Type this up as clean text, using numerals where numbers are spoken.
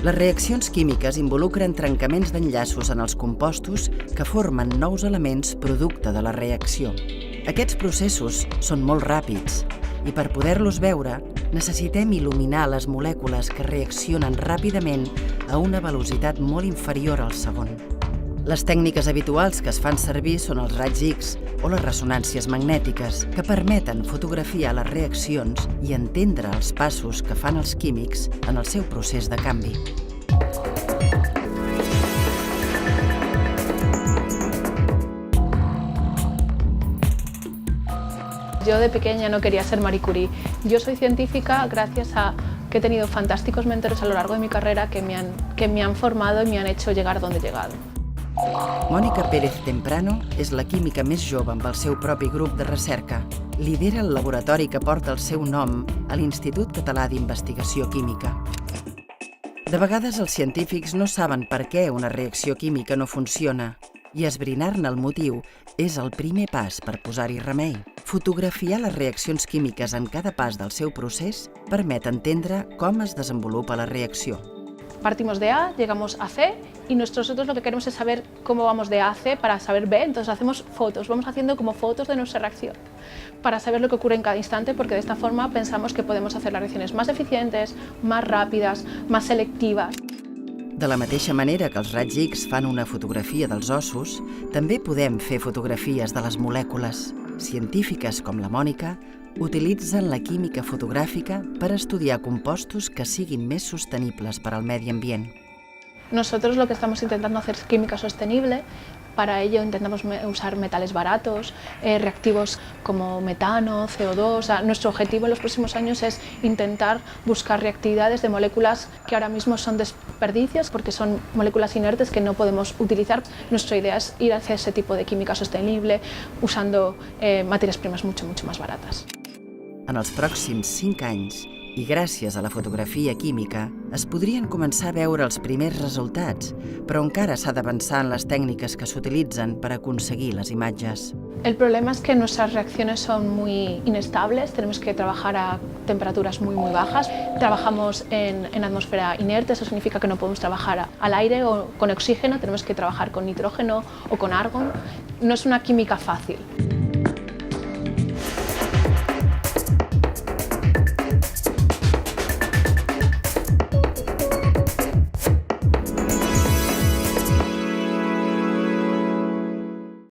Les reaccions químiques involucren trencaments d'enllaços en els compostos que formen nous elements producte de la reacció. Aquests processos són molt ràpids i per poder-los veure necessitem il·luminar les molècules que reaccionen ràpidament a una velocitat molt inferior al segon. Les tècniques habituals que es fan servir són els raigs X o les ressonàncies magnètiques, que permeten fotografiar les reaccions i entendre els passos que fan els químics en el seu procés de canvi. Yo de pequeña no quería ser Marie Curie. Yo soy científica gracias a que he tenido fantásticos mentores a lo largo de mi carrera que me han formado y me han hecho llegar donde he llegado. Mònica Pérez Temprano és la química més jove amb el seu propi grup de recerca. Lidera el laboratori que porta el seu nom a l'Institut Català d'Investigació Química. De vegades els científics no saben per què una reacció química no funciona i esbrinar-ne el motiu és el primer pas per posar-hi remei. Fotografiar les reaccions químiques en cada pas del seu procés permet entendre com es desenvolupa la reacció. Partimos de A, llegamos a C y nosotros lo que queremos es saber cómo vamos de A a C para saber B, entonces hacemos fotos, vamos haciendo como fotos de nuestra reacción para saber lo que ocurre en cada instante, porque de esta forma pensamos que podemos hacer las reacciones más eficientes, más rápidas, más selectivas. De la mateixa manera que els raigs X fan una fotografia dels ossos, també podem fer fotografies de les molècules. Científiques com la Mònica utilitzen la química fotogràfica per estudiar compostos que siguin més sostenibles per al medi ambient. Nosotros lo que estamos intentando hacer es química sostenible. Para ello intentamos usar metales baratos, reactivos como metano, CO2. Nuestro objetivo en los próximos años es intentar buscar reactividades de moléculas que ahora mismo son desperdicios porque son moléculas inertes que no podemos utilizar. Nuestra idea es ir hacia ese tipo de química sostenible usando materias primas mucho más baratas. En els pròxims 5 anys, i gràcies a la fotografia química, es podrien començar a veure els primers resultats, però encara s'ha d'avançar en les tècniques que s'utilitzen per aconseguir les imatges. El problema es que nuestras reacciones son muy inestables, tenemos que trabajar a temperaturas muy bajas. Trabajamos en atmósfera inerte, eso significa que no podemos trabajar al aire o con oxígeno, tenemos que trabajar con nitrógeno o con argón. No es una química fácil.